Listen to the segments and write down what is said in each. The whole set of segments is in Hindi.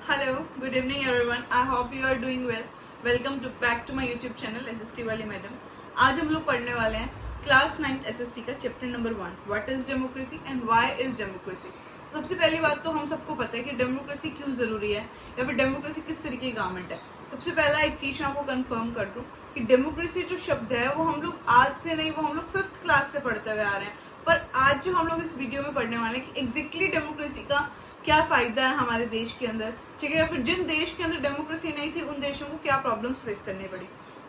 Hello, good evening everyone. I hope you are doing well. Welcome to back to my YouTube channel SST वाली मैडम. आज हम लोग पढ़ने वाले हैं क्लास 9th SST का chapter number 1 what is democracy and why is democracy. सबसे पहली बात तो हम सबको पता है कि डेमोक्रेसी क्यों जरूरी है या फिर डेमोक्रेसी किस तरीके की गवर्नमेंट है. सबसे पहला एक चीज मैं आपको कंफर्म कर दूं कि डेमोक्रेसी जो शब्द है वो हम लोग आज से नहीं, वो हम लोग 5th क्लास से पढ़ते हुए आ रहे हैं. पर आज जो हम लोग इस वीडियो में पढ़ने वाले हैं कि एग्जैक्टली डेमोक्रेसी का क्या फायदा है हमारे देश के अंदर, ठीक है, या फिर जिन देश के अंदर डेमोक्रेसी नहीं थी उन देशों को क्या प्रॉब्लम्स फेस करनी पड़ी.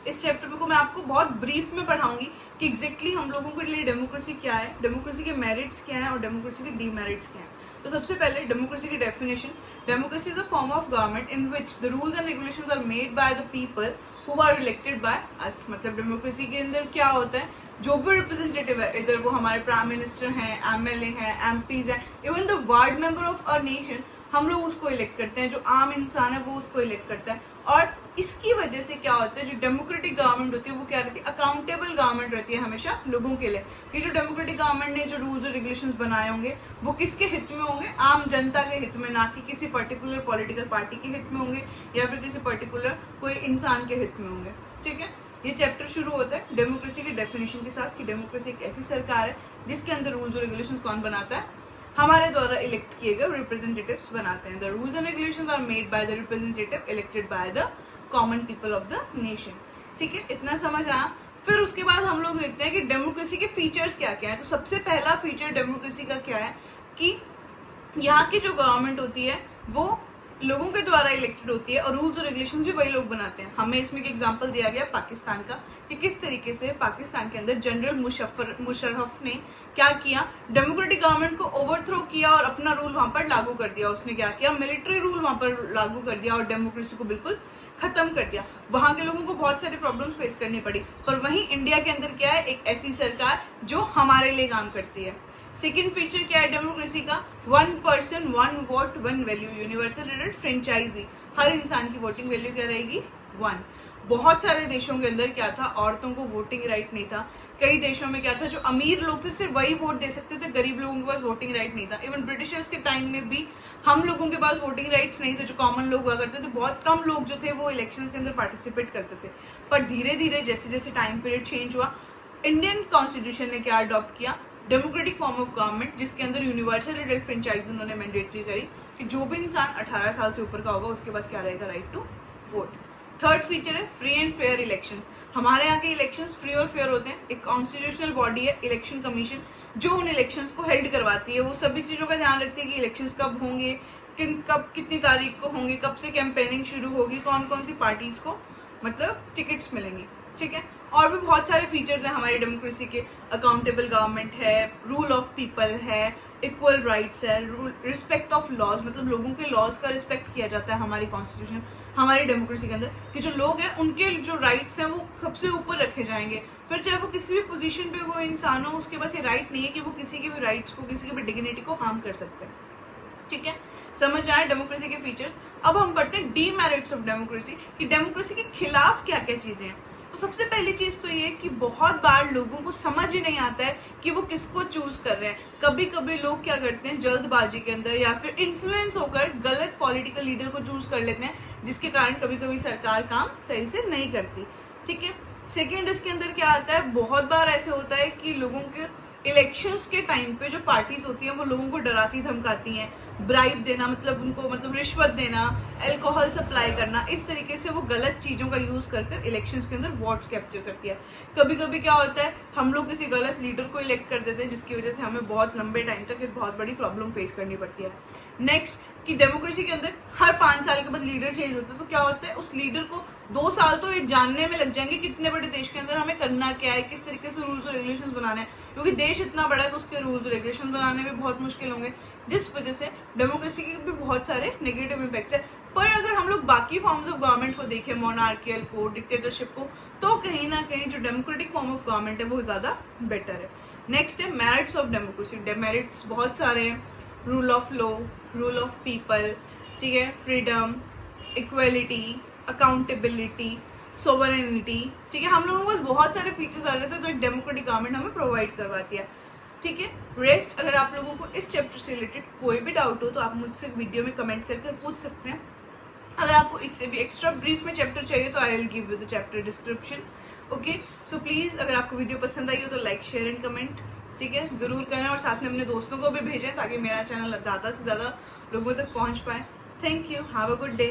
इस चैप्टर को मैं आपको बहुत ब्रीफ में पढ़ाऊंगी कि एग्जैक्टली हम लोगों के लिए डेमोक्रेसी क्या है, डेमोक्रेसी के मेरिट्स क्या है और डेमोक्रेसी के डीमेरिट्स क्या है. तो सबसे पहले डेमोक्रेसी की definition. Democracy is a form of government in which the rules and regulations are made by the people who are elected by us. मतलब डेमोक्रेसी के अंदर क्या होता है, जो भी रिप्रेजेंटेटिव है, इधर वो हमारे प्राइम मिनिस्टर हैं, एमएलए हैं, एमपीज हैं, even the ward member of a nation, हम लोग उसको इलेक्ट करते हैं. जो आम इंसान है वो उसको इलेक्ट करता है. और इसकी वजह से क्या होता है, जो डेमोक्रेटिक गवर्नमेंट होती है वो क्या रहती है, अकाउंटेबल गवर्नमेंट रहती है हमेशा लोगों के लिए. कि जो डेमोक्रेटिक गवर्नमेंट ने जो रूल्स और रेगुलेशंस बनाए होंगे वो किसके हित में होंगे, आम जनता के हित में, ना कि किसी पर्टिकुलर पॉलिटिकल पार्टी के हित में होंगे या फिर किसी पर्टिकुलर कोई इंसान के हित में होंगे. ठीक है, ये चैप्टर शुरू होता है डेमोक्रेसी की डेफिनेशन के साथ कि डेमोक्रेसी एक ऐसी सरकार है जिसके अंदर रूल्स और रेगुलेशंस कौन बनाता है, हमारे द्वारा इलेक्ट किए गए रिप्रेजेंटेटिव्स बनाते हैं. The rules and regulations are made by the representative elected by the common people of the nation. ठीक है, इतना समझ आया. फिर उसके बाद हम लोग देखते हैं कि डेमोक्रेसी के फीचर्स क्या क्या है. तो सबसे पहला फीचर डेमोक्रेसी का क्या है कि यहाँ की जो गवर्नमेंट होती है वो लोगों के द्वारा इलेक्टेड होती है और रूल्स और रेगुलेशंस भी वही लोग बनाते हैं. हमें इसमें एक एग्जांपल दिया गया पाकिस्तान का कि किस तरीके से पाकिस्तान के अंदर जनरल मुशर्रफ ने क्या किया, डेमोक्रेटिक गवर्नमेंट को ओवरथ्रो किया और अपना रूल वहां पर लागू कर दिया. उसने क्या किया, मिलिट्री रूल वहां पर लागू कर दिया और डेमोक्रेसी को बिल्कुल खत्म कर दिया. वहां के लोगों को बहुत सारी प्रॉब्लम्स फेस करनी पड़ी. पर वहीं इंडिया के अंदर क्या है, एक ऐसी सरकार जो हमारे लिए काम करती है. सेकेंड फीचर क्या है डेमोक्रेसी का, 1 person 1 vote 1 value, universal rated franchise. हर इंसान की वोटिंग वैल्यू क्या रहेगी, 1. बहुत सारे देशों के अंदर क्या था, औरतों को वोटिंग राइट नहीं था. कई देशों में क्या था, जो अमीर लोग थे सिर्फ वही वोट दे सकते थे, गरीब लोगों के पास वोटिंग राइट नहीं था. इवन ब्रिटिशर्स के टाइम में भी हम लोगों के पास वोटिंग राइट्स नहीं थे. जो कॉमन लोग हुआ करते थे, बहुत कम लोग जो थे वो इलेक्शंस के अंदर पार्टिसिपेट करते थे. पर धीरे धीरे जैसे जैसे टाइम पीरियड चेंज हुआ, इंडियन कॉन्स्टिट्यूशन ने क्या अडॉप्ट किया, डेमोक्रेटिक फॉर्म ऑफ गवर्नमेंट, जिसके अंदर यूनिवर्सल रेटेड फ्रेंचाइज उन्होंने मैंडेटरी करी कि जो भी इंसान 18 साल से ऊपर का होगा उसके पास क्या रहेगा, right to vote. Third feature है फ्री एंड फेयर इलेक्शन. हमारे यहाँ के इलेक्शंस फ्री और फेयर होते हैं. एक कॉन्स्टिट्यूशनल बॉडी है इलेक्शन कमीशन, जो उन इलेक्शंस को हेल्ड करवाती है. वो सभी चीजों का ध्यान रखती है कि इलेक्शंस कब होंगे, कब कितनी तारीख को होंगे, कब से कैंपेनिंग शुरू होगी, कौन कौन सी पार्टीज को मतलब टिकट्स मिलेंगी. ठीक है, और भी बहुत सारे फीचर्स हैं हमारी डेमोक्रेसी के. अकाउंटेबल गवर्नमेंट है, रूल ऑफ पीपल है, इक्वल राइट्स है, रिस्पेक्ट ऑफ लॉज, मतलब लोगों के लॉज का रिस्पेक्ट किया जाता है हमारी कॉन्स्टिट्यूशन, हमारी डेमोक्रेसी के अंदर, कि जो लोग हैं उनके जो राइट्स हैं वो सबसे ऊपर रखे जाएंगे. फिर चाहे वो किसी भी पोजीशन पे कोई इंसान हो, उसके पास ये राइट नहीं है कि वो किसी के भी राइट्स को, किसी की भी डिग्निटी को हार्म कर सकते हैं. ठीक है, समझ आए डेमोक्रेसी के फीचर्स. अब हम पढ़ते हैं डीमेरिट्स ऑफ डेमोक्रेसी कि डेमोक्रेसी के खिलाफ क्या क्या चीजें हैं. तो सबसे पहली चीज तो ये कि बहुत बार लोगों को समझ ही नहीं आता है कि वो किसको चूज कर रहे हैं. कभी कभी लोग क्या करते हैं, जल्दबाजी के अंदर या फिर इन्फ्लुएंस होकर गलत पॉलिटिकल लीडर को चूज कर लेते हैं, जिसके कारण कभी कभी सरकार काम सही से नहीं करती. ठीक है, सेकेंड इसके अंदर क्या आता है, बहुत बार ऐसे होता है कि लोगों के इलेक्शंस के टाइम पे जो पार्टीज होती हैं वो लोगों को डराती धमकाती हैं, ब्राइब देना, मतलब उनको मतलब रिश्वत देना, अल्कोहल सप्लाई करना, इस तरीके से वो गलत चीजों का यूज कर इलेक्शंस के अंदर वोट्स कैप्चर करती है. कभी कभी क्या होता है, हम लोग किसी गलत लीडर को इलेक्ट कर देते हैं, जिसकी वजह से हमें बहुत लंबे टाइम तक एक बहुत बड़ी प्रॉब्लम फेस करनी पड़ती है. नेक्स्ट कि डेमोक्रेसी के अंदर हर 5 साल के बाद लीडर चेंज होता है. तो क्या होता है, उस लीडर को 2 साल तो ये जानने में लग जाएंगे कितने बड़े देश के अंदर हमें करना क्या है, किस तरीके से रूल्स और रेगुलेशंस बनाने हैं, क्योंकि देश इतना बड़ा है तो उसके रूल्स और रेगुलेशन बनाने में बहुत मुश्किल होंगे, जिस वजह से डेमोक्रेसी के भी बहुत सारे नेगेटिव इम्पैक्ट है. पर अगर हम लोग बाकी फॉर्म्स ऑफ गवर्नमेंट को देखें, मोनार्कियल को, डिक्टेटरशिप को, तो कहीं ना कहीं जो डेमोक्रेटिक फॉर्म ऑफ गवर्नमेंट है वो ज्यादा बेटर है. नेक्स्ट है मेरिट्स ऑफ डेमोक्रेसी. डेमेरिट्स बहुत सारे हैं, rule of law, rule of people, ठीक है, फ्रीडम, इक्वलिटी, अकाउंटेबिलिटी, सोवरेनिटी. ठीक है, हम लोगों को बहुत सारे फीचर्स आ रहे थे तो एक डेमोक्रेटिक गवर्नमेंट हमें प्रोवाइड करवाती है. ठीक है, रेस्ट अगर आप लोगों को इस चैप्टर से रिलेटेड कोई भी डाउट हो तो आप मुझसे वीडियो में कमेंट करके पूछ सकते हैं. अगर आपको इससे भी एक्स्ट्रा ब्रीफ में चैप्टर चाहिए तो I will give you the chapter description. Okay, so please अगर आपको वीडियो पसंद आई हो तो लाइक शेयर एंड कमेंट, ठीक है, जरूर करें और साथ में अपने दोस्तों को भी भेजें ताकि मेरा चैनल ज़्यादा से ज़्यादा लोगों तक पहुंच पाए। Thank you, have a good day.